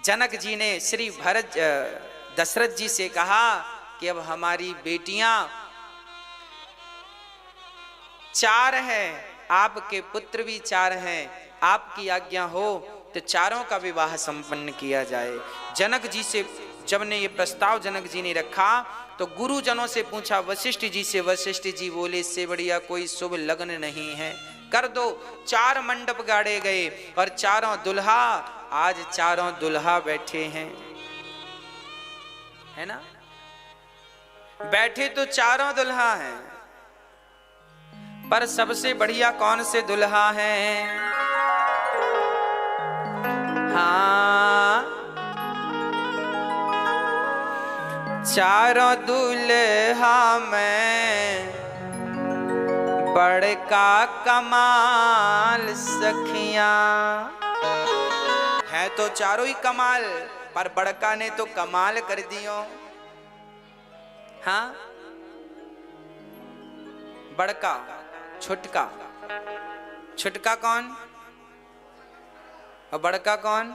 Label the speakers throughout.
Speaker 1: जनक जी ने श्री दशरथ जी से कहा कि अब हमारी बेटियां 4 हैं, आपके पुत्र भी 4 हैं, आपकी आज्ञा हो तो चारों का विवाह संपन्न किया जाए। जनक जी से जब ने ये प्रस्ताव जनक जी ने रखा तो गुरुजनों से पूछा वशिष्ठ जी से। वशिष्ठ जी बोले इससे बढ़िया कोई शुभ लग्न नहीं है, कर दो। 4 मंडप गाड़े गए और चारों दुल्हा, आज चारों दुल्हा बैठे हैं, है ना, बैठे तो चारों दुल्हा हैं, पर सबसे बढ़िया कौन से दुल्हा हैं? हाँ, चारों दुल्हा में बड़का कमाल सखियां है, तो चारों ही कमाल, पर बड़का ने तो कमाल कर दियो। हाँ, बड़का, छुटका, छुटका कौन और बड़का कौन?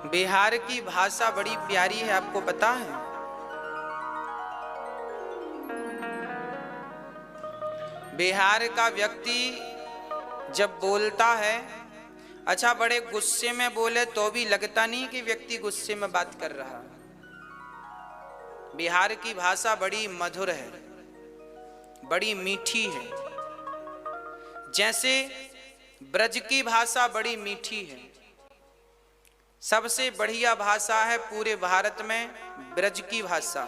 Speaker 1: बिहार की भाषा बड़ी प्यारी है, आपको पता है? बिहार का व्यक्ति जब बोलता है, अच्छा बड़े गुस्से में बोले तो भी लगता नहीं कि व्यक्ति गुस्से में बात कर रहा। बिहार की भाषा बड़ी मधुर है, बड़ी मीठी है, जैसे ब्रज की भाषा बड़ी मीठी है। सबसे बढ़िया भाषा है पूरे भारत में ब्रज की भाषा,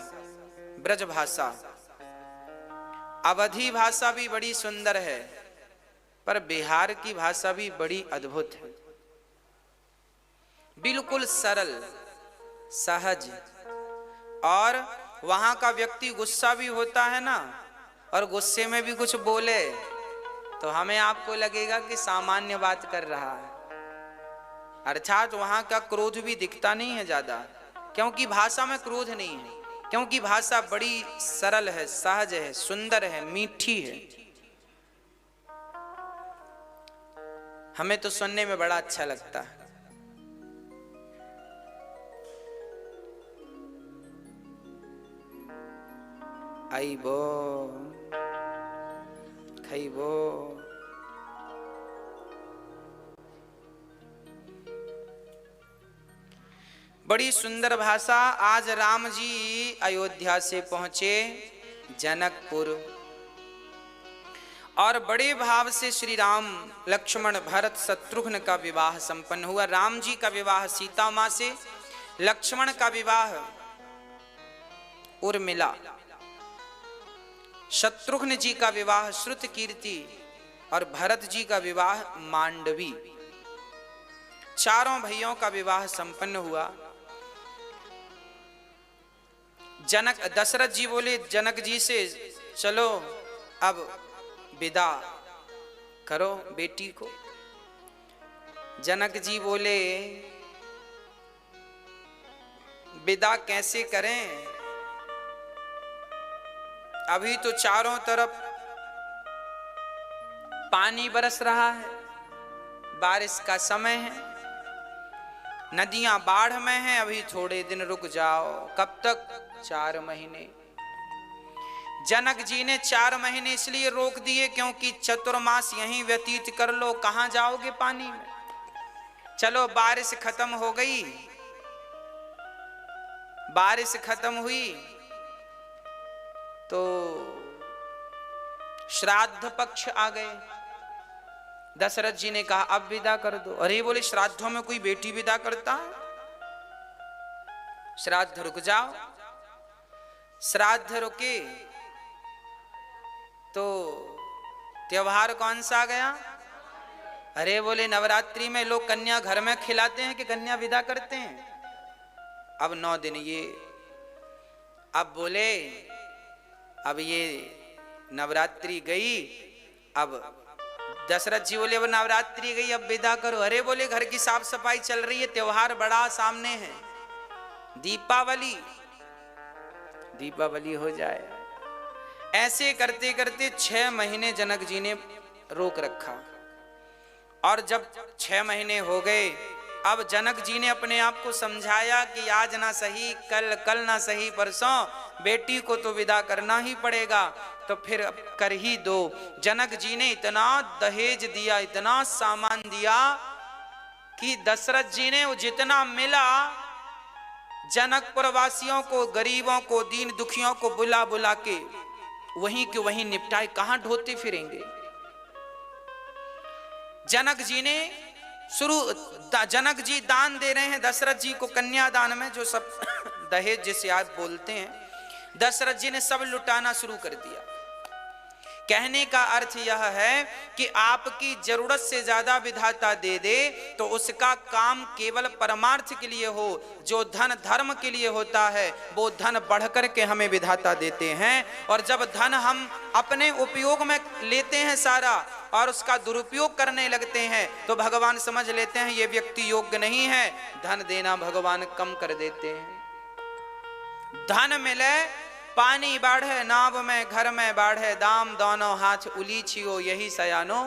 Speaker 1: ब्रज भाषा। अवधी भाषा भी बड़ी सुंदर है, पर बिहार की भाषा भी बड़ी अद्भुत है, बिल्कुल सरल, सहज। और वहां का व्यक्ति गुस्सा भी होता है ना, और गुस्से में भी कुछ बोले तो हमें आपको लगेगा कि सामान्य बात कर रहा है, अर्थात वहां का क्रोध भी दिखता नहीं है ज्यादा, क्योंकि भाषा में क्रोध नहीं है, क्योंकि भाषा बड़ी सरल है, सहज है, सुंदर है, मीठी है। हमें तो सुनने में बड़ा अच्छा लगता है। आइबो खाइबो, बड़ी सुंदर भाषा। आज राम जी अयोध्या से पहुंचे जनकपुर, और बड़े भाव से श्री राम लक्ष्मण भरत शत्रुघ्न का विवाह संपन्न हुआ। राम जी का विवाह सीता मां से, लक्ष्मण का विवाह उर्मिला, शत्रुघ्न जी का विवाह श्रुतकीर्ति और भरत जी का विवाह मांडवी। चारों भाइयों का विवाह संपन्न हुआ। जनक दशरथ जी बोले जनक जी से, चलो अब विदा करो बेटी को। जनक जी बोले विदा कैसे करें, अभी तो चारों तरफ पानी बरस रहा है, बारिश का समय है, नदियां बाढ़ में हैं, अभी थोड़े दिन रुक जाओ। कब तक? 4 महीने। जनक जी ने 4 महीने इसलिए रोक दिए क्योंकि चतुर्मास यहीं व्यतीत कर लो, कहां जाओगे पानी में। चलो बारिश खत्म हो गई, बारिश खत्म हुई तो श्राद्ध पक्ष आ गए। दशरथ जी ने कहा अब विदा कर दो। अरे बोले श्राद्धों में कोई बेटी विदा करता है? श्राद्ध रुक जाओ। श्राद्ध रुके तो त्योहार कौन सा आ गया? अरे बोले नवरात्रि में लोग कन्या घर में खिलाते हैं कि कन्या विदा करते हैं? अब 9 दिन ये, अब बोले अब ये नवरात्रि गई, अब दशरथ जी बोले अब नवरात्रि गई अब विदा करो। अरे बोले घर की साफ सफाई चल रही है, त्योहार बड़ा सामने है, दीपावली, दीपावली हो जाए। ऐसे करते करते 6 महीने जनक जी ने रोक रखा। और जब 6 महीने हो गए, अब जनक जी ने अपने आप को समझाया कि आज ना सही कल, कल ना सही परसों, बेटी को तो विदा करना ही पड़ेगा, तो फिर अब कर ही दो। जनक जी ने इतना दहेज दिया, इतना सामान दिया कि दशरथ जी ने जितना मिला जनकपुर वासियों को, गरीबों को, दीन दुखियों को बुला बुला के वहीं के वहीं निपटाए। कहां ढोते फिरेंगे। जनक जी ने जनक जी दान दे रहे हैं दशरथ जी को, कन्यादान में जो सब दहेज जिसे आप बोलते हैं, दशरथ जी ने सब लुटाना शुरू कर दिया। कहने का अर्थ यह है कि आपकी जरूरत से ज्यादा विधाता दे दे तो उसका काम केवल परमार्थ के लिए हो। जो धन धर्म के लिए होता है वो धन बढ़कर के हमें विधाता देते हैं। और जब धन हम अपने उपयोग में लेते हैं सारा और उसका दुरुपयोग करने लगते हैं तो भगवान समझ लेते हैं ये व्यक्ति योग्य नहीं है, धन देना भगवान कम कर देते हैं। धन मिले पानी बाढ़े नाव में, घर में बाढ़े दाम, दोनों हाथ उलीछियो यही सयानो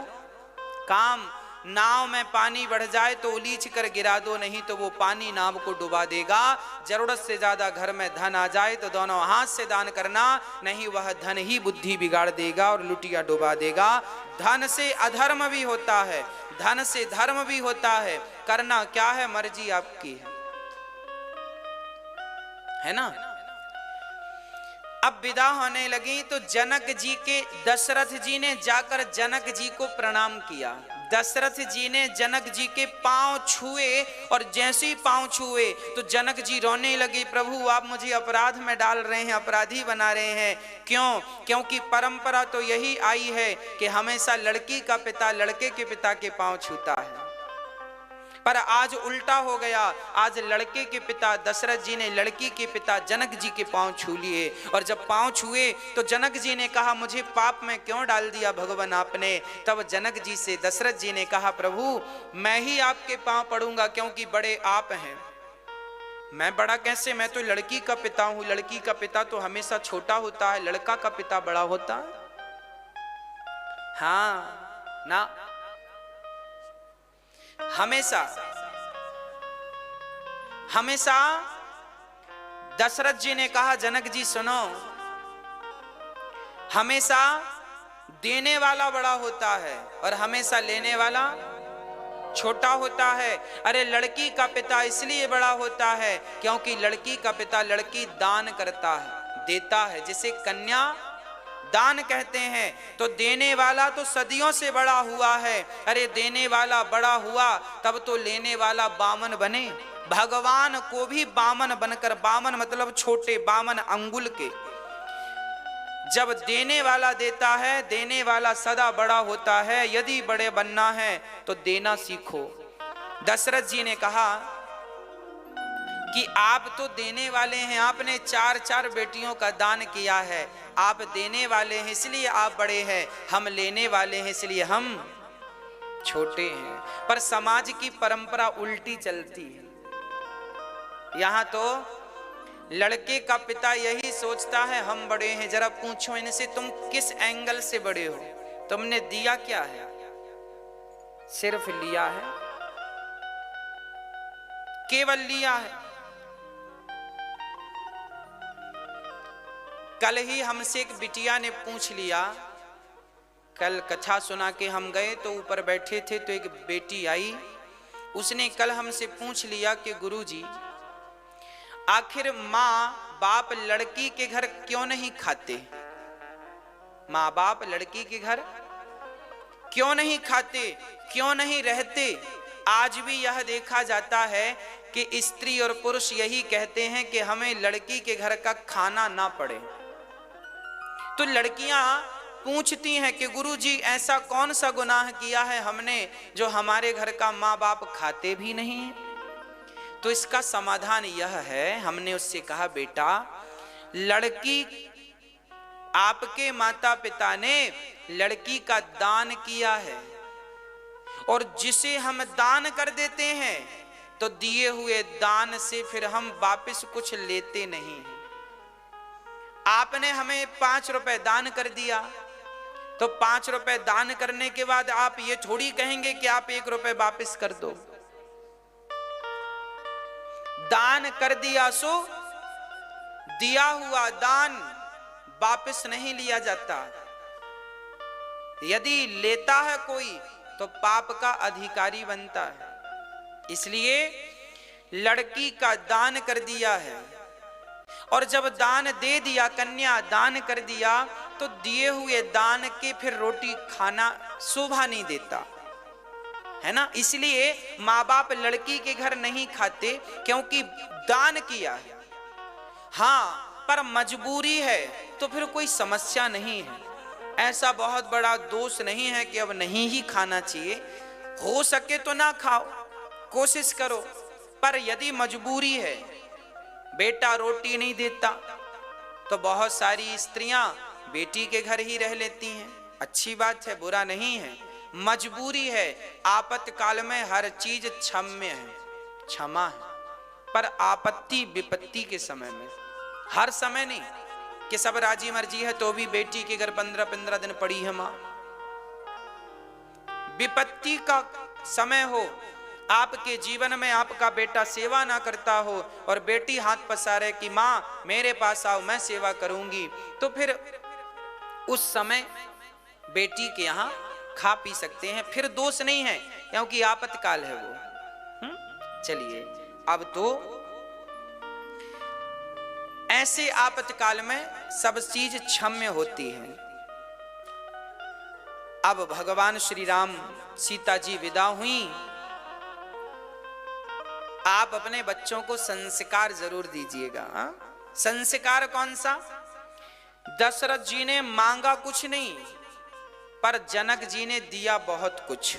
Speaker 1: काम। नाव में पानी बढ़ जाए तो उलीछ कर गिरा दो, नहीं तो वो पानी नाव को डुबा देगा। जरूरत से ज्यादा घर में धन आ जाए तो दोनों हाथ से दान करना, नहीं वह धन ही बुद्धि बिगाड़ देगा और लुटिया डुबा देगा। धन से अधर्म भी होता है, धन से धर्म भी होता है, करना क्या है मर्जी आपकी है ना। अब विदा होने लगी तो जनक जी के, दशरथ जी ने जाकर जनक जी को प्रणाम किया। दशरथ जी ने जनक जी के पांव छुए और जैसे ही पांव छुए तो जनक जी रोने लगे, प्रभु आप मुझे अपराध में डाल रहे हैं, अपराधी बना रहे हैं। क्यों? क्योंकि परंपरा तो यही आई है कि हमेशा लड़की का पिता लड़के के पिता के पांव छूता है, पर आज उल्टा हो गया। आज लड़के के पिता दशरथ जी ने लड़की के पिता जनक जी के पांव छू लिए। और जब पांव छुए तो जनक जी ने कहा मुझे पाप में क्यों डाल दिया भगवान आपने। तब जनक जी से दशरथ जी ने कहा प्रभु मैं ही आपके पांव पड़ूंगा, क्योंकि बड़े आप हैं। मैं बड़ा कैसे, मैं तो लड़की का पिता हूं। लड़की का पिता तो हमेशा छोटा होता है, लड़का का पिता बड़ा होता है। हाँ ना, हमेशा हमेशा दशरथ जी ने कहा जनक जी सुनो, हमेशा देने वाला बड़ा होता है और हमेशा लेने वाला छोटा होता है। अरे लड़की का पिता इसलिए बड़ा होता है क्योंकि लड़की का पिता लड़की दान करता है, देता है, जिसे कन्या दान कहते हैं। तो देने वाला तो सदियों से बड़ा हुआ है। अरे देने वाला बड़ा हुआ तब तो लेने वाला बामन बने। भगवान को भी बामन बनकर, बामन मतलब छोटे, बामन अंगुल के। जब देने वाला देता है, देने वाला सदा बड़ा होता है। यदि बड़े बनना है तो देना सीखो। दशरथ जी ने कहा कि आप तो देने वाले हैं, आपने 4 बेटियों का दान किया है, आप देने वाले हैं इसलिए आप बड़े हैं, हम लेने वाले हैं इसलिए हम छोटे हैं। पर समाज की परंपरा उल्टी चलती है। यहां तो लड़के का पिता यही सोचता है हम बड़े हैं। जरा पूछो इनसे तुम किस एंगल से बड़े हो, तुमने दिया क्या है? सिर्फ लिया है, केवल लिया है। कल ही हमसे एक बिटिया ने पूछ लिया, कल कथा सुना के हम गए तो ऊपर बैठे थे तो एक बेटी आई, उसने कल हमसे पूछ लिया कि गुरुजी आखिर माँ बाप लड़की के घर क्यों नहीं खाते? माँ बाप लड़की के घर क्यों नहीं खाते, क्यों नहीं रहते? आज भी यह देखा जाता है कि स्त्री और पुरुष यही कहते हैं कि हमें लड़की के घर का खाना ना पड़े। तो लड़कियां पूछती हैं कि गुरुजी ऐसा कौन सा गुनाह किया है हमने जो हमारे घर का माँ बाप खाते भी नहीं? तो इसका समाधान यह है, हमने उससे कहा बेटा लड़की, आपके माता पिता ने लड़की का दान किया है और जिसे हम दान कर देते हैं तो दिए हुए दान से फिर हम वापस कुछ लेते नहीं हैं। आपने हमें 5 रुपए दान कर दिया, तो 5 रुपए दान करने के बाद आप ये थोड़ी कहेंगे कि आप 1 रुपए वापस कर दो। दान कर दिया सो दिया हुआ दान वापस नहीं लिया जाता। यदि लेता है कोई तो पाप का अधिकारी बनता है। इसलिए लड़की का दान कर दिया है, और जब दान दे दिया, कन्या दान कर दिया, तो दिए हुए दान के फिर रोटी खाना शोभा नहीं देता है ना। इसलिए माँ बाप लड़की के घर नहीं खाते, क्योंकि दान किया है। हाँ, पर मजबूरी है तो फिर कोई समस्या नहीं है। ऐसा बहुत बड़ा दोष नहीं है कि अब नहीं ही खाना चाहिए। हो सके तो ना खाओ, कोशिश करो। पर यदि मजबूरी है, बेटा रोटी नहीं देता, तो बहुत सारी स्त्रियां बेटी के घर ही रह लेती हैं। अच्छी बात है, बुरा नहीं है, मजबूरी है। आपातकाल में हर चीज क्षम्य है, क्षमा है। पर आपत्ति विपत्ति के समय में, हर समय नहीं कि सब राजी मर्जी है तो भी बेटी के घर 15-15 दिन पड़ी है मां। विपत्ति का समय हो, आपके जीवन में आपका बेटा सेवा ना करता हो और बेटी हाथ पसारे कि मां मेरे पास आओ मैं सेवा करूंगी, तो फिर उस समय बेटी के यहां खा पी सकते हैं, फिर दोष नहीं है, क्योंकि आपातकाल है वो। चलिए, अब तो ऐसे आपातकाल में सब चीज क्षम्य होती है। अब भगवान श्री राम, सीता जी विदा हुई। आप अपने बच्चों को संस्कार जरूर दीजिएगा। संस्कार कौन सा? दशरथ जी ने मांगा कुछ नहीं, पर जनक जी ने दिया बहुत कुछ,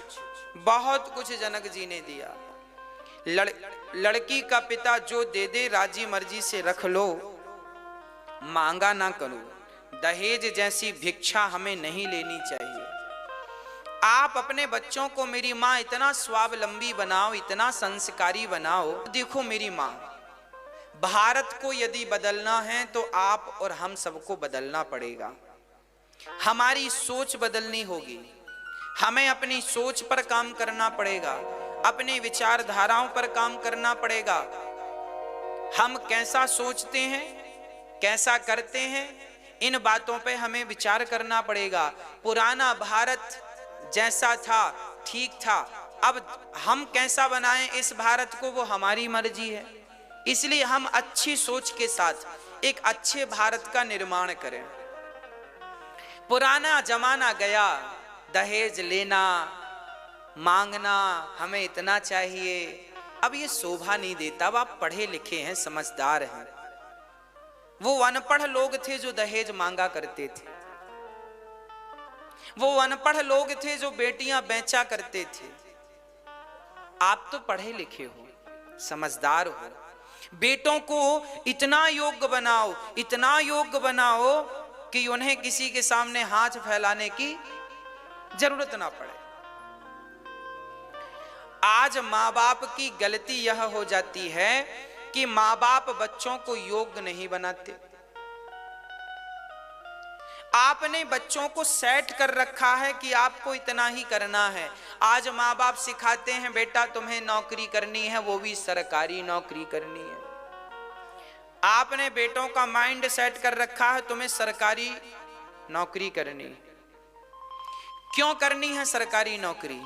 Speaker 1: बहुत कुछ जनक जी ने दिया। लड़की का पिता जो दे दे राजी मर्जी से रख लो, मांगा ना करो। दहेज जैसी भिक्षा हमें नहीं लेनी चाहिए। आप अपने बच्चों को मेरी माँ इतना स्वावलंबी बनाओ, इतना संस्कारी बनाओ। देखो मेरी माँ, भारत को यदि बदलना है तो आप और हम सबको बदलना पड़ेगा। हमारी सोच बदलनी होगी, हमें अपनी सोच पर काम करना पड़ेगा, अपनी विचारधाराओं पर काम करना पड़ेगा। हम कैसा सोचते हैं, कैसा करते हैं, इन बातों पे हमें विचार करना पड़ेगा। पुराना भारत जैसा था ठीक था, अब हम कैसा बनाएं इस भारत को, वो हमारी मर्जी है। इसलिए हम अच्छी सोच के साथ एक अच्छे भारत का निर्माण करें। पुराना जमाना गया, दहेज लेना, मांगना, हमें इतना चाहिए, अब ये शोभा नहीं देता। अब आप पढ़े लिखे हैं, समझदार हैं। वो अनपढ़ लोग थे जो दहेज मांगा करते थे, वो अनपढ़ लोग थे जो बेटियां बेचा करते थे। आप तो पढ़े लिखे हो, समझदार हो। बेटों को इतना योग्य बनाओ, इतना योग्य बनाओ कि उन्हें किसी के सामने हाथ फैलाने की जरूरत ना पड़े। आज माँ बाप की गलती यह हो जाती है कि माँ बाप बच्चों को योग्य नहीं बनाते। आपने बच्चों को सेट कर रखा है कि आपको इतना ही करना है। आज माँ बाप सिखाते हैं, बेटा तुम्हें नौकरी करनी है, वो भी सरकारी नौकरी करनी है। आपने बेटों का माइंड सेट कर रखा है, तुम्हें सरकारी नौकरी करनी। क्यों करनी है सरकारी नौकरी?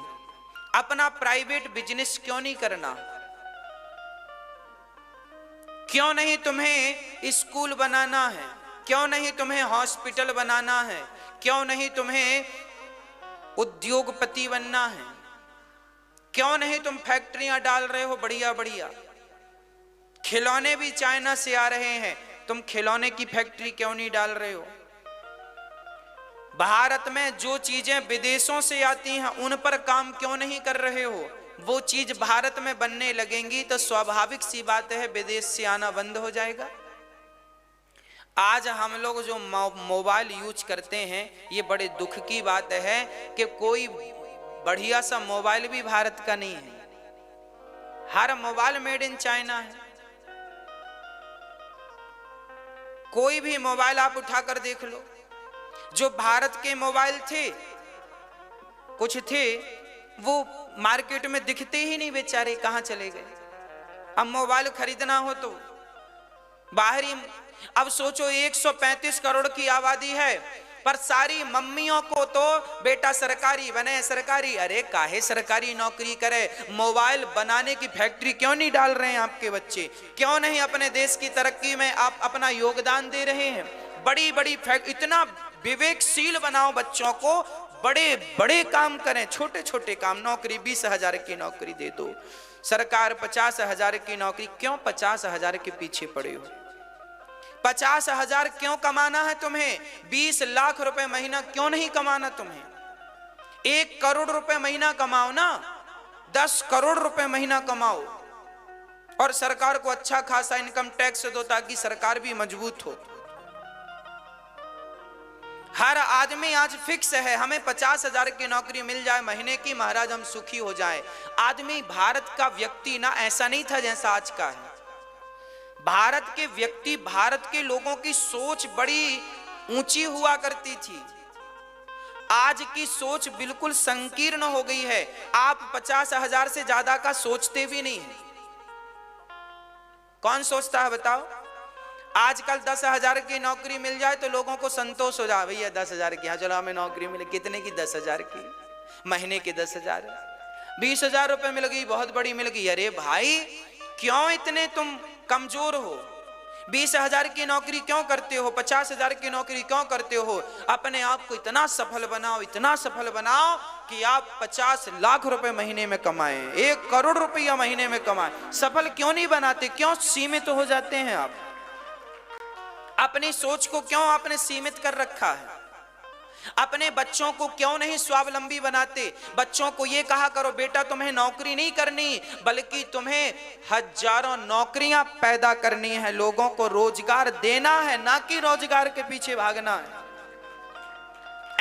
Speaker 1: अपना प्राइवेट बिजनेस क्यों नहीं करना? क्यों नहीं तुम्हें स्कूल बनाना है? क्यों नहीं तुम्हें हॉस्पिटल बनाना है? क्यों नहीं तुम्हें उद्योगपति बनना है? क्यों नहीं तुम फैक्ट्रियां डाल रहे हो बढ़िया बढ़िया? खिलौने भी चाइना से आ रहे हैं, तुम खिलौने की फैक्ट्री क्यों नहीं डाल रहे हो? भारत में जो चीजें विदेशों से आती हैं उन पर काम क्यों नहीं कर रहे हो? वो चीज भारत में बनने लगेंगी तो स्वाभाविक सी बात है विदेश से आना बंद हो जाएगा। आज हम लोग जो मोबाइल यूज करते हैं, ये बड़े दुख की बात है कि कोई बढ़िया सा मोबाइल भी भारत का नहीं है। हर मोबाइल मेड इन चाइना है। कोई भी मोबाइल आप उठाकर देख लो, जो भारत के मोबाइल थे, कुछ थे वो मार्केट में दिखते ही नहीं, बेचारे कहां चले गए। अब मोबाइल खरीदना हो तो बाहरी, अब सोचो 135 करोड़ की आबादी है, पर सारी मम्मियों को तो बेटा सरकारी बने, सरकारी। अरे काहे सरकारी नौकरी करे, मोबाइल बनाने की फैक्ट्री क्यों नहीं डाल रहे हैं आपके बच्चे? क्यों नहीं अपने देश की तरक्की में आप अपना योगदान दे रहे हैं? बड़ी बड़ी फैक्ट्री, इतना विवेकशील बनाओ बच्चों को, बड़े बड़े काम करें, छोटे छोटे काम। नौकरी 20,000 की नौकरी दे दो, सरकार 50,000 की नौकरी। क्यों 50,000 के पीछे पड़े हो? 50,000 क्यों कमाना है तुम्हें? 20 लाख रुपए महीना क्यों नहीं कमाना तुम्हें? 1 करोड़ रुपए महीना कमाओ ना, 10 करोड़ रुपए महीना कमाओ, और सरकार को अच्छा खासा इनकम टैक्स दो ताकि सरकार भी मजबूत हो। हर आदमी आज फिक्स है, हमें 50,000 की नौकरी मिल जाए महीने की, महाराज हम सुखी हो जाएं। आदमी, भारत का व्यक्ति ना ऐसा नहीं था जैसा आज का है। भारत के व्यक्ति, भारत के लोगों की सोच बड़ी ऊंची हुआ करती थी। आज की सोच बिल्कुल संकीर्ण हो गई है। आप 50,000 से ज्यादा का सोचते भी नहीं है। कौन सोचता है बताओ? आजकल 10,000 की नौकरी मिल जाए तो लोगों को संतोष हो जाए, भैया 10,000 की, हाँ चलो हमें नौकरी मिले। कितने की? 10,000 की, महीने के 10,000। 20,000 रुपए मिल गई, बहुत बड़ी मिल गई। अरे भाई क्यों इतने तुम कमजोर हो? 20,000 की नौकरी क्यों करते हो? 50,000 की नौकरी क्यों करते हो? अपने आप को इतना सफल बनाओ, इतना सफल बनाओ कि आप 50 लाख रुपए महीने में कमाएं, 1 करोड़ रुपया महीने में कमाएं। सफल क्यों नहीं बनाते? क्यों सीमित हो जाते हैं आप? अपनी सोच को क्यों आपने सीमित कर रखा है? अपने बच्चों को क्यों नहीं स्वावलंबी बनाते? बच्चों को यह कहा करो, बेटा तुम्हें नौकरी नहीं करनी, बल्कि तुम्हें हजारों नौकरियां पैदा करनी है, लोगों को रोजगार देना है, ना कि रोजगार के पीछे भागना है।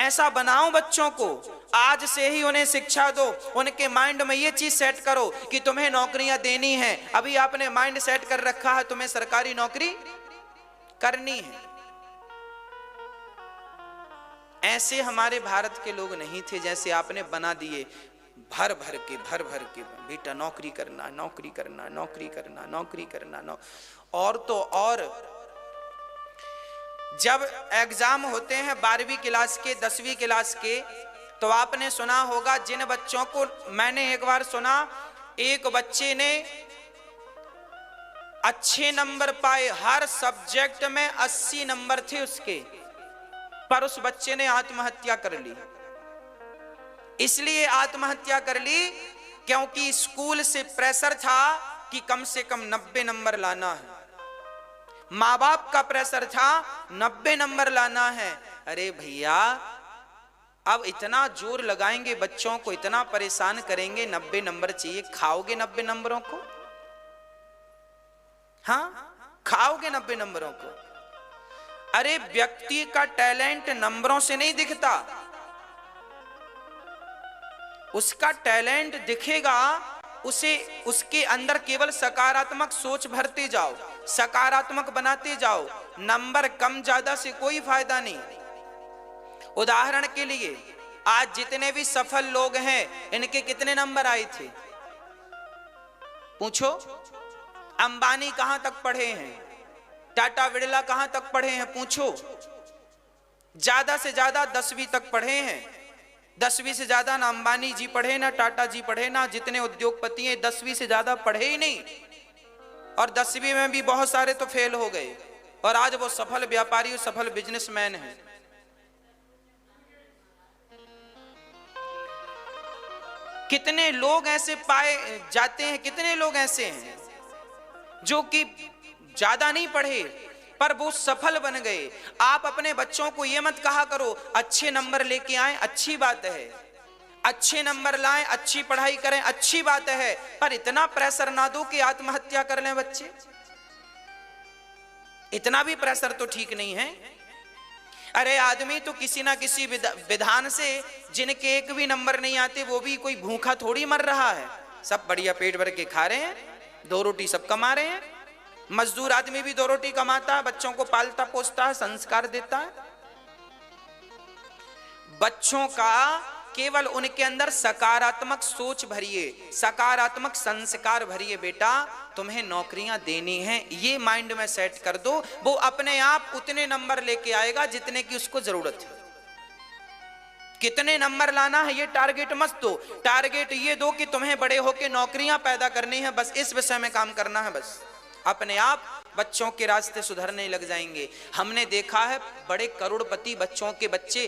Speaker 1: ऐसा बनाओ बच्चों को, आज से ही उन्हें शिक्षा दो। उनके माइंड में यह चीज सेट करो कि तुम्हें नौकरियां देनी है। अभी आपने माइंड सेट कर रखा है तुम्हें सरकारी नौकरी करनी है। ऐसे हमारे भारत के लोग नहीं थे जैसे आपने बना दिए, भर भर के बेटा नौकरी करना, नौकरी करना, नौकरी करना, नौकरी करना। और तो और जब एग्जाम होते हैं 12वीं क्लास के, 10वीं क्लास के, तो आपने सुना होगा जिन बच्चों को, मैंने एक बार सुना एक बच्चे ने अच्छे नंबर पाए, हर सब्जेक्ट में 80 नंबर थे उसके, पर उस बच्चे ने आत्महत्या कर ली। इसलिए आत्महत्या कर ली क्योंकि स्कूल से प्रेशर था कि कम से कम 90 नंबर लाना है। माँ बाप का प्रेशर था 90 नंबर लाना है। अरे भैया अब इतना जोर लगाएंगे बच्चों को, इतना परेशान करेंगे, 90 नंबर चाहिए, खाओगे 90 नंबरों को? हाँ खाओगे 90 नंबरों को? अरे व्यक्ति का टैलेंट नंबरों से नहीं दिखता, उसका टैलेंट दिखेगा उसे, उसके अंदर केवल सकारात्मक सोच भरते जाओ, सकारात्मक बनाते जाओ। नंबर कम ज्यादा से कोई फायदा नहीं। उदाहरण के लिए आज जितने भी सफल लोग हैं, इनके कितने नंबर आए थे पूछो? अंबानी कहां तक पढ़े हैं? टाटा बिरला कहां तक पढ़े हैं पूछो? ज्यादा से ज्यादा 10वीं तक पढ़े हैं। 10वीं से ज्यादा ना अंबानी जी पढ़े, ना टाटा जी पढ़े, ना जितने उद्योगपति हैं 10वीं से ज्यादा पढ़े ही नहीं। और 10वीं में भी बहुत सारे तो फेल हो गए, और आज वो सफल व्यापारी, सफल बिजनेसमैन हैं। कितने लोग ऐसे पाए जाते हैं, कितने लोग ऐसे हैं जो कि ज्यादा नहीं पढ़े पर वो सफल बन गए। आप अपने बच्चों को ये मत कहा करो अच्छे नंबर लेके आए, अच्छी बात है, अच्छे नंबर लाएं, अच्छी पढ़ाई करें, अच्छी बात है, पर इतना प्रेशर ना दो कि आत्महत्या कर लें बच्चे। इतना भी प्रेशर तो ठीक नहीं है। अरे आदमी तो किसी ना किसी विधान से, जिनके एक भी नंबर नहीं आते वो भी कोई भूखा थोड़ी मर रहा है, सब बढ़िया पेट भर के खा रहे हैं, 2 रोटी सब कमा रहे हैं। मजदूर आदमी भी 2 रोटी कमाता है, बच्चों को पालता पोसता है, संस्कार देता है। बच्चों का केवल उनके अंदर सकारात्मक सोच भरिए, सकारात्मक संस्कार भरिए। बेटा तुम्हें नौकरियां देनी हैं, ये माइंड में सेट कर दो, वो अपने आप उतने नंबर लेके आएगा जितने की उसको जरूरत है। कितने नंबर लाना है ये टारगेट मत दो, टारगेट ये दो कि तुम्हें बड़े होकर नौकरियां पैदा करनी है, बस इस विषय में काम करना है। बस अपने आप बच्चों के रास्ते सुधरने लग जाएंगे। हमने देखा है बड़े करोड़पति बच्चों के बच्चे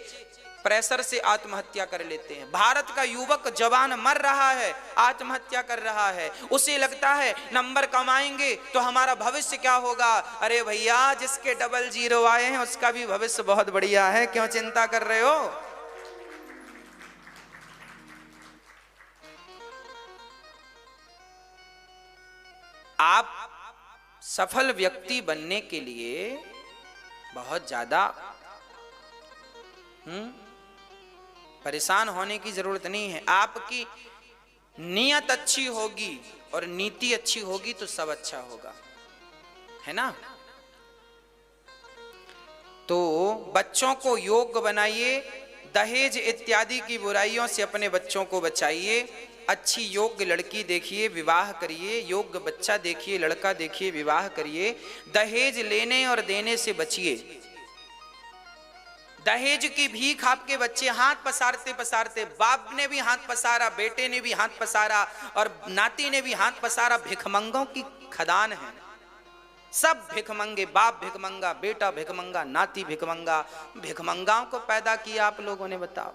Speaker 1: प्रेशर से आत्महत्या कर लेते हैं। भारत का युवक जवान मर रहा है, आत्महत्या कर रहा है, उसे लगता है नंबर कमाएंगे तो हमारा भविष्य क्या होगा। अरे भैया जिसके डबल 0 आए हैं उसका भी भविष्य बहुत बढ़िया है, क्यों चिंता कर रहे हो। आप सफल व्यक्ति बनने के लिए बहुत ज्यादा परेशान होने की जरूरत नहीं है। आपकी नीयत अच्छी होगी और नीति अच्छी होगी तो सब अच्छा होगा, है ना। तो बच्चों को योग्य बनाइए, दहेज इत्यादि की बुराइयों से अपने बच्चों को बचाइए। अच्छी योग्य लड़की देखिए, विवाह करिए, योग्य बच्चा देखिए, लड़का देखिए, विवाह करिए। दहेज लेने और देने से बचिए। दहेज की भीख आपके बच्चे हाथ पसारते पसारते, बाप ने भी हाथ पसारा, बेटे ने भी हाथ पसारा और नाती ने भी हाथ पसारा। भिखमंगों की खदान है, सब भिखमंगे, बाप भिखमंगा, बेटा भिखमंगा, नाती भिखमंगा। भिखमंगाओं को पैदा किया आप लोगों ने, बताओ।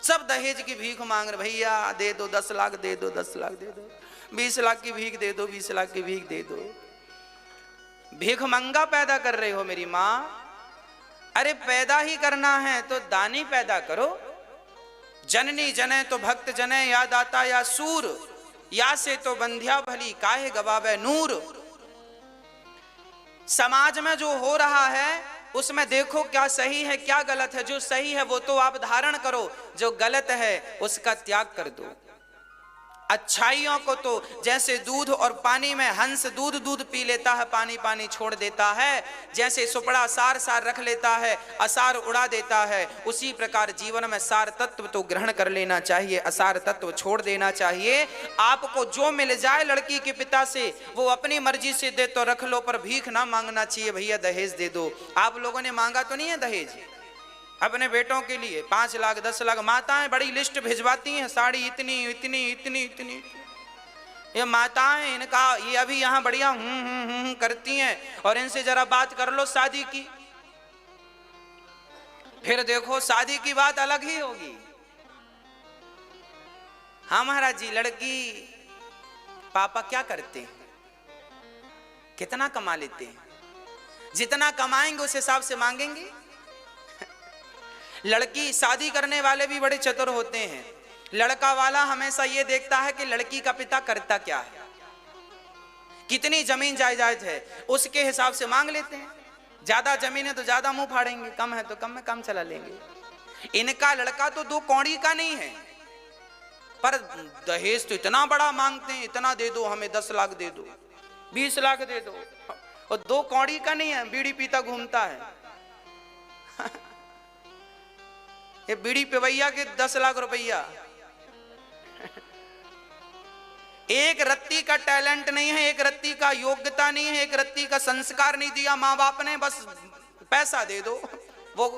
Speaker 1: सब दहेज की भीख मांग रहे, भैया दे दो 10 लाख दे दो, 10 लाख दे दो, 20 लाख की भीख दे दो, 20 लाख की भीख दे दो। भिखमंगा पैदा कर रहे हो मेरी माँ। अरे पैदा ही करना है तो दानी पैदा करो। जननी जने तो भक्त जने, या दाता या सूर, या से तो बंध्या भली, काहे गवावे नूर। समाज में जो हो रहा है उसमें देखो क्या सही है क्या गलत है। जो सही है वो तो आप धारण करो, जो गलत है उसका त्याग कर दो। अच्छाइयों को तो जैसे दूध और पानी में हंस दूध दूध पी लेता है, पानी पानी छोड़ देता है, जैसे सुपड़ा सार सार रख लेता है, असार उड़ा देता है, उसी प्रकार जीवन में सार तत्व तो ग्रहण कर लेना चाहिए, असार तत्व छोड़ देना चाहिए। आपको जो मिल जाए लड़की के पिता से वो अपनी मर्जी से दे तो रख लो, पर भीख ना मांगना चाहिए। भैया दहेज दे दो। आप लोगों ने मांगा तो नहीं है दहेज अपने बेटों के लिए? 5 लाख 10 लाख माताएं बड़ी लिस्ट भिजवाती हैं, साड़ी इतनी इतनी इतनी इतनी। ये माताएं इनका ये अभी यहाँ बढ़िया करती हैं, और इनसे जरा बात कर लो शादी की, फिर देखो शादी की बात अलग ही होगी। हाँ महाराज जी, लड़की पापा क्या करते हैं, कितना कमा लेते हैं, जितना कमाएंगे उस हिसाब से मांगेंगे। लड़की शादी करने वाले भी बड़े चतुर होते हैं। लड़का वाला हमेशा ये देखता है कि लड़की का पिता करता क्या है, कितनी जमीन जायदाद है, उसके हिसाब से मांग लेते हैं। ज्यादा जमीन है तो ज्यादा मुंह फाड़ेंगे, कम है तो कम में काम चला लेंगे। इनका लड़का तो 2 कौड़ी का नहीं है, पर दहेज तो इतना बड़ा मांगते हैं, इतना दे दो हमें, 10 लाख दे दो, 20 लाख दे दो, और 2 कौड़ी का नहीं है, बीड़ी पीता घूमता है। ये बीड़ी पिवैया के 10 लाख रुपया। एक रत्ती का टैलेंट नहीं है, एक रत्ती का योग्यता नहीं है, एक रत्ती का संस्कार नहीं दिया माँ बाप ने, बस पैसा दे दो। वो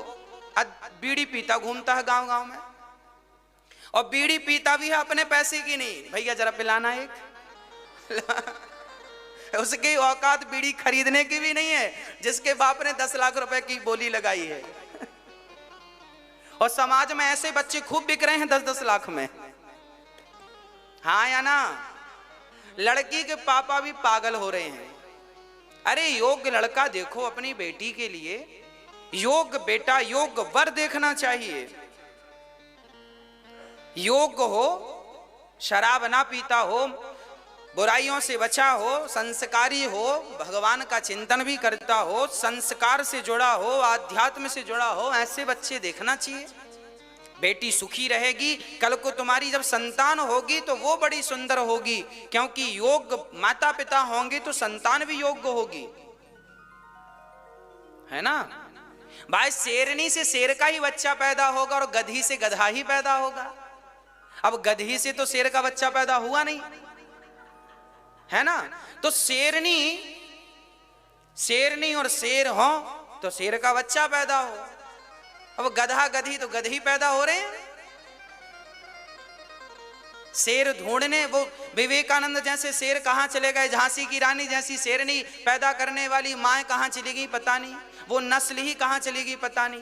Speaker 1: बीड़ी पीता घूमता है गांव गांव में, और बीड़ी पीता भी है अपने पैसे की नहीं। भैया जरा पिलाना एक। उसकी औकात बीड़ी खरीदने की भी नहीं है, जिसके बाप ने 10 लाख रुपए की बोली लगाई है। और समाज में ऐसे बच्चे खूब बिक रहे हैं 10-10 लाख में। हाँ या ना? लड़की के पापा भी पागल हो रहे हैं। अरे योग्य लड़का देखो अपनी बेटी के लिए, योग्य बेटा, योग्य वर देखना चाहिए। योग्य हो, शराब ना पीता हो, बुराइयों से बचा हो, संस्कारी हो, भगवान का चिंतन भी करता हो, संस्कार से जुड़ा हो, आध्यात्म से जुड़ा हो, ऐसे बच्चे देखना चाहिए। बेटी सुखी रहेगी, कल को तुम्हारी जब संतान होगी तो वो बड़ी सुंदर होगी, क्योंकि योग्य माता पिता होंगे तो संतान भी योग्य होगी, है ना भाई। शेरनी से शेर का ही बच्चा पैदा होगा और गधी से गधा ही पैदा होगा। अब गधी से तो शेर का बच्चा पैदा हुआ नहीं, है ना। तो शेरनी और शेर हो तो शेर का बच्चा पैदा हो। अब गधा गधी तो गधी पैदा हो रहे हैं। शेर ढूंढने, वो विवेकानंद जैसे शेर कहां चले गए, झांसी की रानी जैसी शेरनी पैदा करने वाली मां कहां चली गई पता नहीं, वो नस्ल ही कहां चली गई पता नहीं।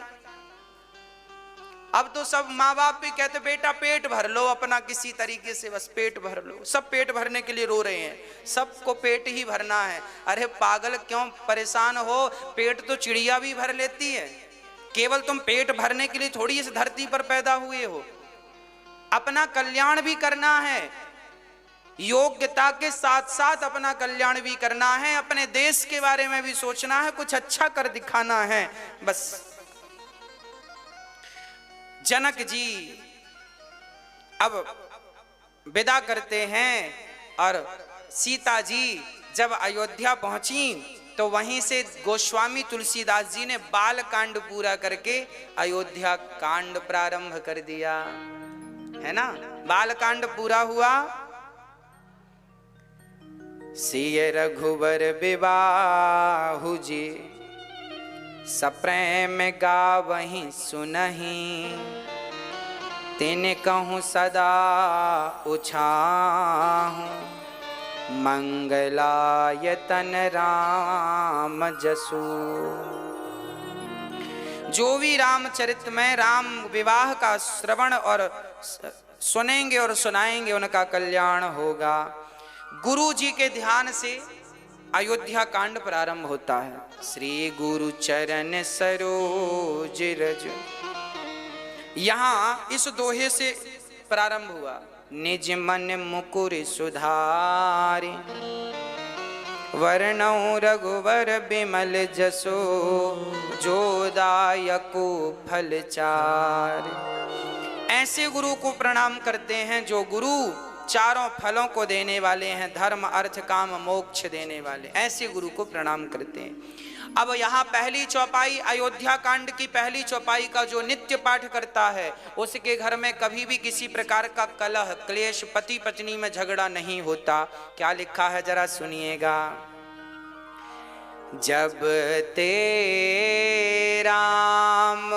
Speaker 1: अब तो सब माँ बाप भी कहते बेटा पेट भर लो अपना, किसी तरीके से बस पेट भर लो। सब पेट भरने के लिए रो रहे हैं, सबको पेट ही भरना है। अरे पागल क्यों परेशान हो, पेट तो चिड़िया भी भर लेती है। केवल तुम पेट भरने के लिए थोड़ी इस धरती पर पैदा हुए हो, अपना कल्याण भी करना है। योग्यता के साथ साथ अपना कल्याण भी करना है, अपने देश के बारे में भी सोचना है, कुछ अच्छा कर दिखाना है। बस जनक जी अब विदा करते हैं और सीता जी जब अयोध्या पहुंची तो वहीं से गोस्वामी तुलसीदास जी ने बाल कांड पूरा करके अयोध्या कांड प्रारंभ कर दिया, है ना। बाल कांड पूरा हुआ। सिय रघुवर विवाहु जी, सप्रेम गावहि सुनहि, तिन कहूँ सदा उछाहूँ, मंगलायतन राम जसु। जो भी रामचरित में राम विवाह का श्रवण और सुनेंगे और सुनाएंगे उनका कल्याण होगा। गुरु जी के ध्यान से अयोध्या कांड प्रारंभ होता है। श्री गुरु चरण सरोज रज, यहां इस दोहे से प्रारंभ हुआ। निज मन मुकुर सुधारि, वर्णौ रघुवर बिमल जसो, जो दायको फल चार। ऐसे गुरु को प्रणाम करते हैं जो गुरु चारों फलों को देने वाले हैं, धर्म अर्थ काम मोक्ष देने वाले, ऐसे गुरु को प्रणाम करते हैं। अब यहाँ पहली चौपाई, अयोध्या कांड की पहली चौपाई का जो नित्य पाठ करता है उसके घर में कभी भी किसी प्रकार का कलह क्लेश, पति पत्नी में झगड़ा नहीं होता। क्या लिखा है जरा सुनिएगा। जब ते राम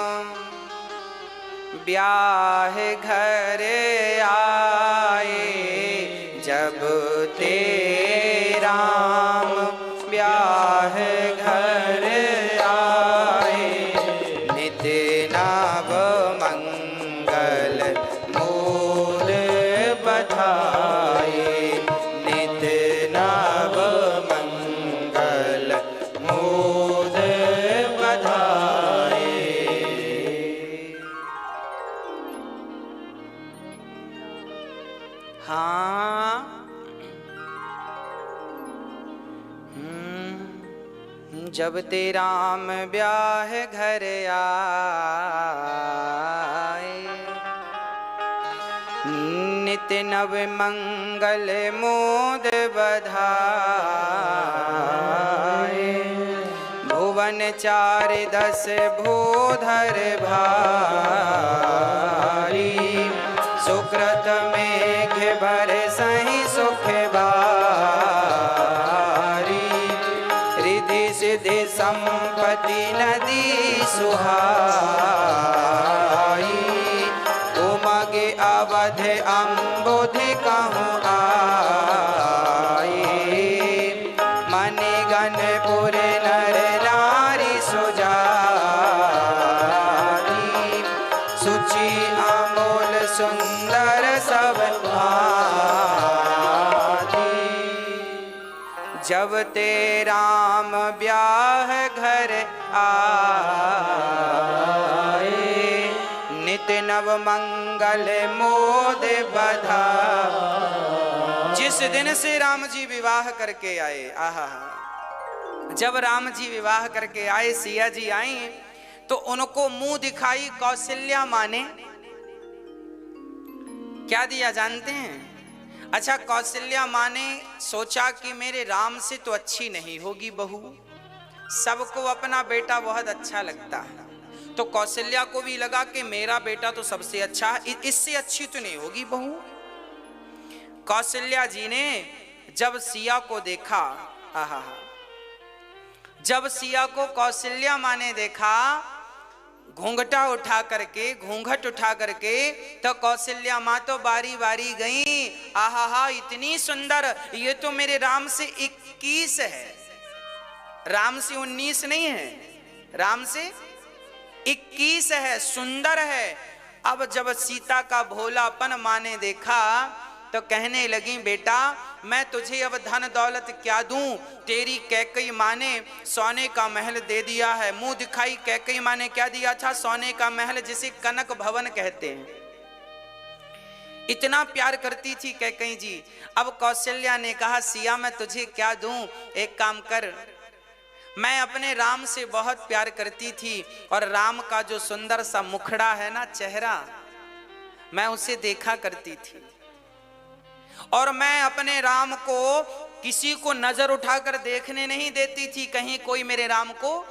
Speaker 1: ब्याह घर आए, जब ते राम ब्याह घर आए, नित नव मंगल मूल बधाए, नित नव मंगल मूल बधाए। हाँ जब ते राम ब्याह घर आए, नित नव मंगल मोद बधाए, भुवन चार दस भूधर भारी, सुकृत मेघ बर सही सुख बारी, रिधि सिद्धि संपत्ति नदी सुहाई, उमगे अवध अम्बुधि कहूँ आई, मणिगणपुर नर नारी सुजाती, सुचि अमोल सुंदर सब भांति। जब ते राम ब्याह घर आए, नित नव मंगल मोद बधा। जिस दिन से राम जी विवाह करके आए, आहा, जब राम जी विवाह करके आए, सिया जी आई तो उनको मुंह दिखाई कौशल्या माँ ने क्या दिया जानते हैं? अच्छा, कौशल्या माँ ने सोचा कि मेरे राम से तो अच्छी नहीं होगी बहू, सबको अपना बेटा बहुत अच्छा लगता है, तो कौशल्या को भी लगा कि मेरा बेटा तो सबसे अच्छा है, इससे अच्छी तो नहीं होगी बहू। कौशल्या जी ने जब सिया को देखा, आहा, जब सिया को कौशल्या माँ ने देखा घूंघट उठा करके, तो कौशल्या माँ तो बारी बारी गई, आहा, इतनी सुंदर, ये तो मेरे राम से 21 है, राम से 19 नहीं है, राम से 21 है, सुंदर है। अब जब सीता का भोलापन माँ ने देखा तो कहने लगी, बेटा मैं तुझे अब धन दौलत क्या दूं, तेरी कैकेयी माँ ने सोने का महल दे दिया है। मुंह दिखाई कैकेयी माँ ने क्या दिया था? सोने का महल, जिसे कनक भवन कहते हैं। इतना प्यार करती थी कैकेयी जी। अब कौशल्या ने कहा, सिया मैं तुझे क्या दूं, एक काम कर, मैं अपने राम से बहुत प्यार करती थी और राम का जो सुंदर सा मुखड़ा है ना, चेहरा, मैं उसे देखा करती थी और मैं अपने राम को किसी को नजर उठाकर देखने नहीं देती थी, कहीं कोई मेरे राम को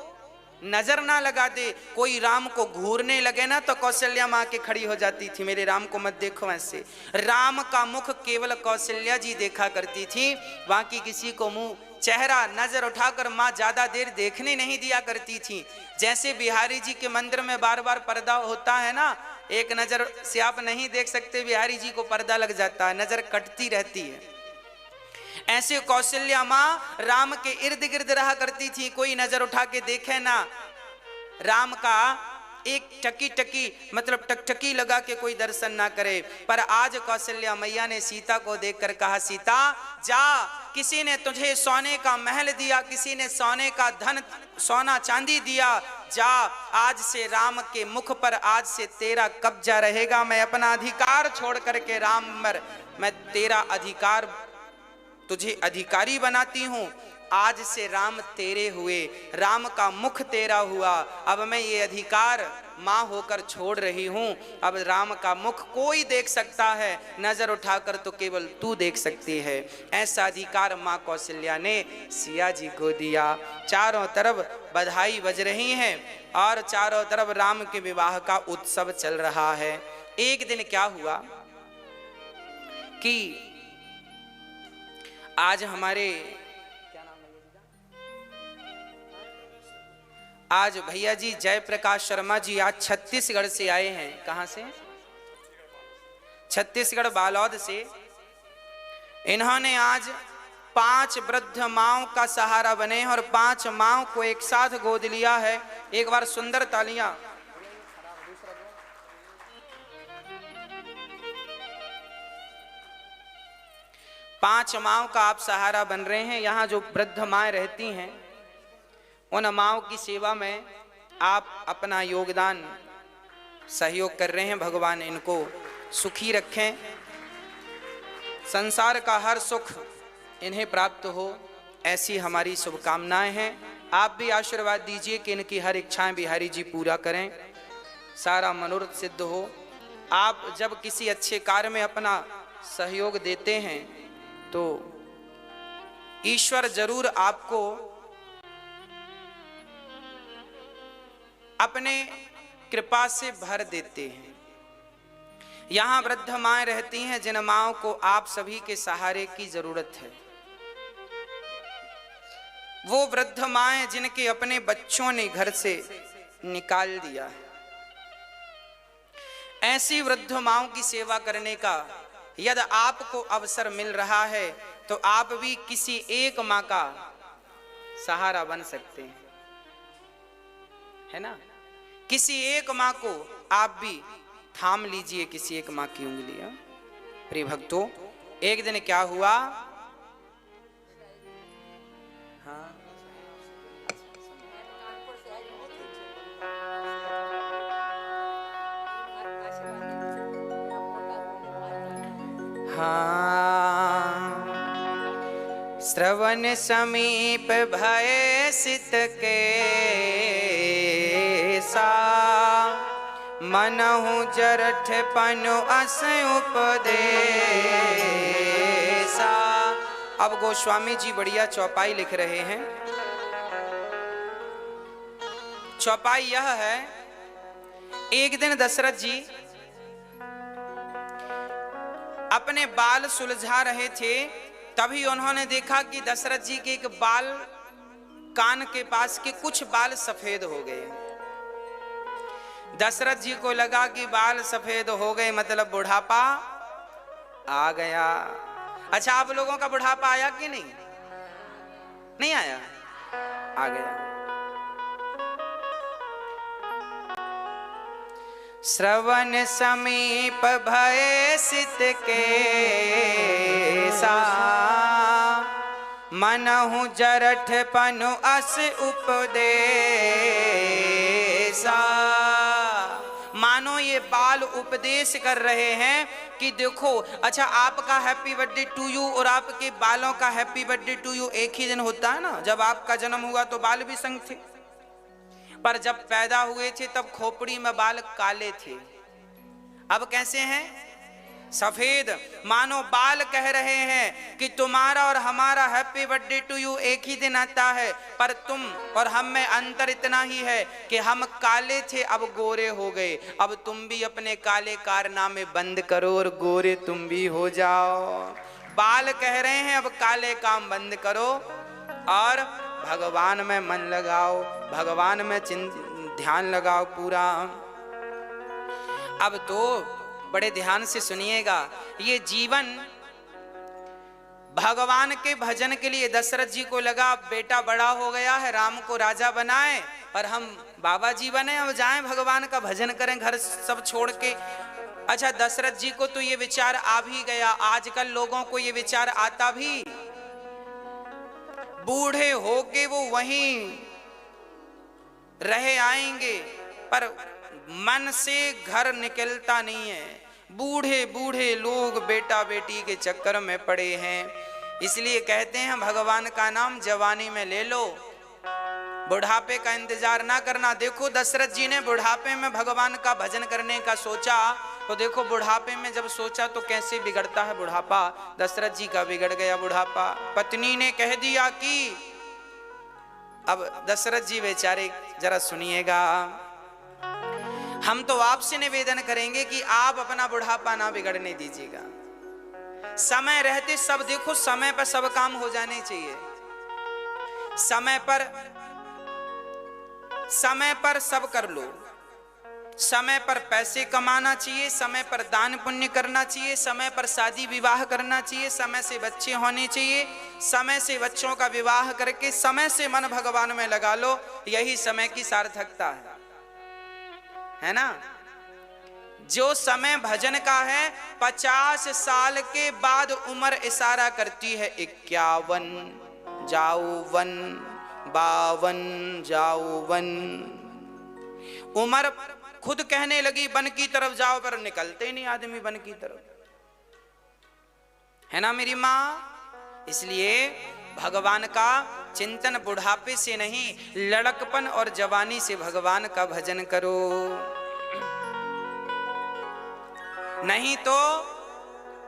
Speaker 1: नजर ना लगा दे। कोई राम को घूरने लगे ना तो कौशल्या माँ के खड़ी हो जाती थी, मेरे राम को मत देखो ऐसे। राम का मुख केवल कौशल्या जी देखा करती थी, बाकी किसी को मुंह चेहरा नजर उठाकर माँ ज्यादा देर देखने नहीं दिया करती थी। जैसे बिहारी जी के मंदिर में बार बार पर्दा होता है ना, एक नजर से आप नहीं देख सकते, बिहारी जी को पर्दा लग जाता है, नजर कटती रहती है। ऐसे कौशल्या माँ राम के इर्द गिर्द रहा करती थी, कोई नजर उठा के देखे ना, राम का एक टकी मतलब टकटकी लगा के कोई दर्शन ना करे। पर आज कौशल्या मैया ने सीता को देखकर कहा, सीता जा, किसी ने तुझे सोने का महल दिया, किसी ने सोने का धन सोना चांदी दिया, जा, आज से राम के मुख पर आज से तेरा कब्जा रहेगा। मैं अपना अधिकार छोड़ करके राम पर मैं तेरा अधिकार, तुझे अधिकारी बनाती हूँ। आज से राम तेरे हुए, राम का मुख तेरा हुआ, अब मैं ये अधिकार माँ होकर छोड़ रही हूँ। अब राम का मुख कोई देख सकता है, नजर उठाकर तो केवल तू देख सकती है। ऐसा अधिकार माँ कौशल्या ने सिया जी को दिया। चारों तरफ बधाई बज रही हैं और चारों तरफ राम के विवाह का उत्सव चल रहा है। एक दिन क्या हुआ कि आज हमारे आज भैया जी जयप्रकाश शर्मा जी आज छत्तीसगढ़ से आए हैं। कहां से? छत्तीसगढ़ बालोद से। इन्होंने आज 5 वृद्ध माँओं का सहारा बने और 5 माँओं को एक साथ गोद लिया है। एक बार सुंदर तालियां। पांच माँओं का आप सहारा बन रहे हैं। यहाँ जो वृद्ध माँ रहती हैं उन माँओं की सेवा में आप अपना योगदान सहयोग कर रहे हैं। भगवान इनको सुखी रखें, संसार का हर सुख इन्हें प्राप्त हो, ऐसी हमारी शुभकामनाएं हैं। आप भी आशीर्वाद दीजिए कि इनकी हर इच्छाएं बिहारी जी पूरा करें, सारा मनोरथ सिद्ध हो। आप जब किसी अच्छे कार्य में अपना सहयोग देते हैं तो ईश्वर जरूर आपको अपने कृपा से भर देते हैं। यहाँ वृद्ध माएँ रहती हैं जिन माँओं को आप सभी के सहारे की जरूरत है। वो वृद्ध माएँ जिनके अपने बच्चों ने घर से निकाल दिया है, ऐसी वृद्ध माँओं की सेवा करने का यदि आपको अवसर मिल रहा है तो आप भी किसी एक माँ का सहारा बन सकते हैं, है ना। किसी एक माँ को आप भी थाम लीजिए, किसी एक माँ की उंगलियां। प्रिय भक्तों, एक दिन क्या हुआ, श्रवण समीप भय सित के सा, मनहु जरठ पनु अस उपदेसा। अब गोस्वामी जी बढ़िया चौपाई लिख रहे हैं। चौपाई यह है, एक दिन दशरथ जी अपने बाल सुलझा रहे थे, तभी उन्होंने देखा कि दशरथ जी के एक बाल, कान के पास के कुछ बाल सफेद हो गए। दशरथ जी को लगा कि बाल सफेद हो गए मतलब बुढ़ापा आ गया। अच्छा, आप लोगों का बुढ़ापा आया कि नहीं? नहीं आया? आ गया। श्रवण समीप भय सित के सा, मनहु जरठ पनु अस उपदेसा। मानो ये बाल उपदेश कर रहे हैं कि देखो, अच्छा आपका हैप्पी बर्थडे टू यू और आपके बालों का हैप्पी बर्थडे टू यू एक ही दिन होता है ना। जब आपका जन्म हुआ तो बाल भी संग थे, पर जब पैदा हुए थे तब खोपड़ी में बाल काले थे, अब कैसे हैं? सफेद। मानो बाल कह रहे हैं कि तुम्हारा और हमारा हैप्पी बर्थडे टू यू एक ही दिन आता है, पर तुम और हम में अंतर इतना ही है कि हम काले थे अब गोरे हो गए। अब तुम भी अपने काले कारनामे बंद करो और गोरे तुम भी हो जाओ। बाल कह रहे हैं अब काले काम बंद करो और भगवान में मन लगाओ, भगवान में ध्यान लगाओ पूरा। अब तो बड़े ध्यान से सुनिएगा, ये जीवन भगवान के भजन के लिए दशरथ जी को लगा बेटा बड़ा हो गया है, राम को राजा बनाए और हम बाबा जी बने, अब जाएं भगवान का भजन करें घर सब छोड़ के। अच्छा, दशरथ जी को तो ये विचार आ भी गया। आजकल लोगों को ये विचार आता भी, बूढ़े होके वो वहीं रहे आएंगे, पर मन से घर निकलता नहीं है। बूढ़े बूढ़े लोग बेटा बेटी के चक्कर में पड़े हैं। इसलिए कहते हैं भगवान का नाम जवानी में ले लो, बुढ़ापे का इंतजार ना करना। देखो दशरथ जी ने बुढ़ापे में भगवान का भजन करने का सोचा, तो देखो बुढ़ापे में जब सोचा तो कैसे बिगड़ता है बुढ़ापा। दशरथ जी का बिगड़ गया बुढ़ापा। पत्नी ने कह दिया कि अब दशरथ जी बेचारे जरा सुनिएगा, हम तो आपसे निवेदन करेंगे कि आप अपना बुढ़ापा ना बिगड़ने दीजिएगा। समय रहते सब देखो, समय पर सब काम हो जाने चाहिए। समय पर सब कर लो। समय पर पैसे कमाना चाहिए, समय पर दान पुण्य करना चाहिए, समय पर शादी विवाह करना चाहिए, समय से बच्चे होने चाहिए, समय से बच्चों का विवाह करके समय से मन भगवान में लगा लो। यही समय की सार्थकता है ना। जो समय भजन का है 50 साल के बाद उम्र इशारा करती है 51 जाओ वन, 52 जाओ वन। उम्र खुद कहने लगी वन की तरफ जाओ, पर निकलते नहीं आदमी वन की तरफ, है ना मेरी माँ। इसलिए भगवान का चिंतन बुढ़ापे से नहीं, लड़कपन और जवानी से भगवान का भजन करो। नहीं तो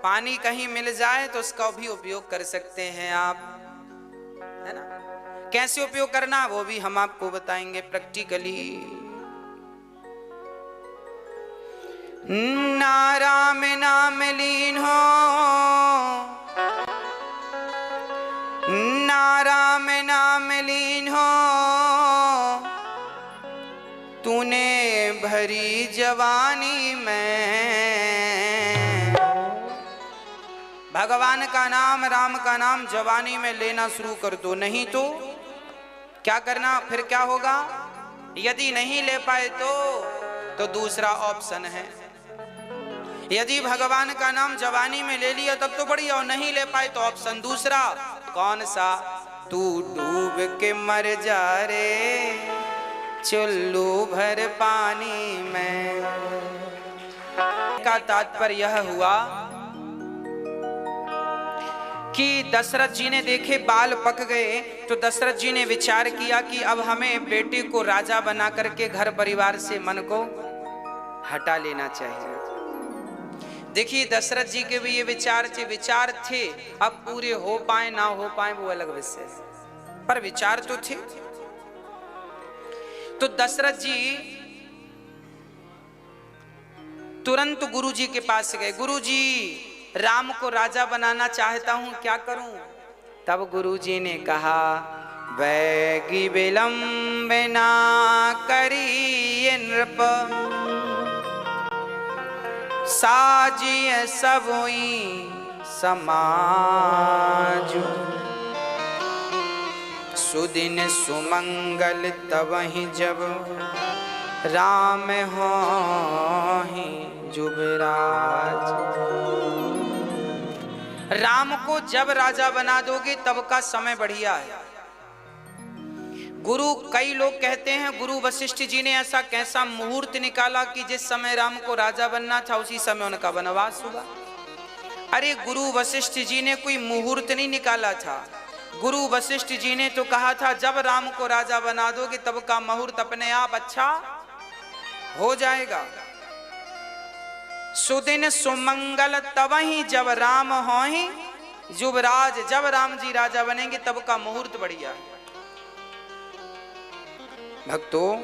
Speaker 1: पानी कहीं मिल जाए तो उसका भी उपयोग कर सकते हैं आप, है ना। कैसे उपयोग करना वो भी हम आपको बताएंगे प्रैक्टिकली। नाराम नाम लीन हो, नाराम नाम लीन हो, तूने भरी जवानी में। भगवान का नाम, राम का नाम जवानी में लेना शुरू कर दो, नहीं तो क्या करना, फिर क्या होगा। यदि नहीं ले पाए तो दूसरा ऑप्शन है। यदि भगवान का नाम जवानी में ले लिया तब तो बढ़िया, और नहीं ले पाए तो ऑप्शन दूसरा। कौन सा? तू डूब के मर जा रे चुल्लू भर पानी में। का तात्पर्य यह हुआ कि दशरथ जी ने देखे बाल पक गए, तो दशरथ जी ने विचार किया कि अब हमें बेटे को राजा बना करके घर परिवार से मन को हटा लेना चाहिए। देखिए दशरथ जी के भी ये विचार थे, अब पूरे हो पाए ना हो पाए वो अलग विषय है, पर विचार तो थे। तो दशरथ जी तुरंत गुरु जी के पास गए, गुरु जी राम को राजा बनाना चाहता हूं, क्या करूं? तब गुरु जी ने कहा, वैगी विलंब ना करिए नृप, साजिए सबोई समाजु, सुदिन सुमंगल तबहि जब राम होहि जुबराज। राम को जब राजा बना दोगे तब का समय बढ़िया है। गुरु, कई लोग कहते हैं गुरु वशिष्ठ जी ने ऐसा कैसा मुहूर्त निकाला कि जिस समय राम को राजा बनना था उसी समय उनका वनवास हुआ। अरे गुरु वशिष्ठ जी ने कोई मुहूर्त नहीं निकाला था, गुरु वशिष्ठ जी ने तो कहा था जब राम को राजा बना दोगे तब का मुहूर्त अपने आप अच्छा हो जाएगा। सुदिन सुमंगल तबहि जब राम होहि युवराज, जब राम जी राजा बनेंगे तब का मुहूर्त बढ़िया है। भक्तों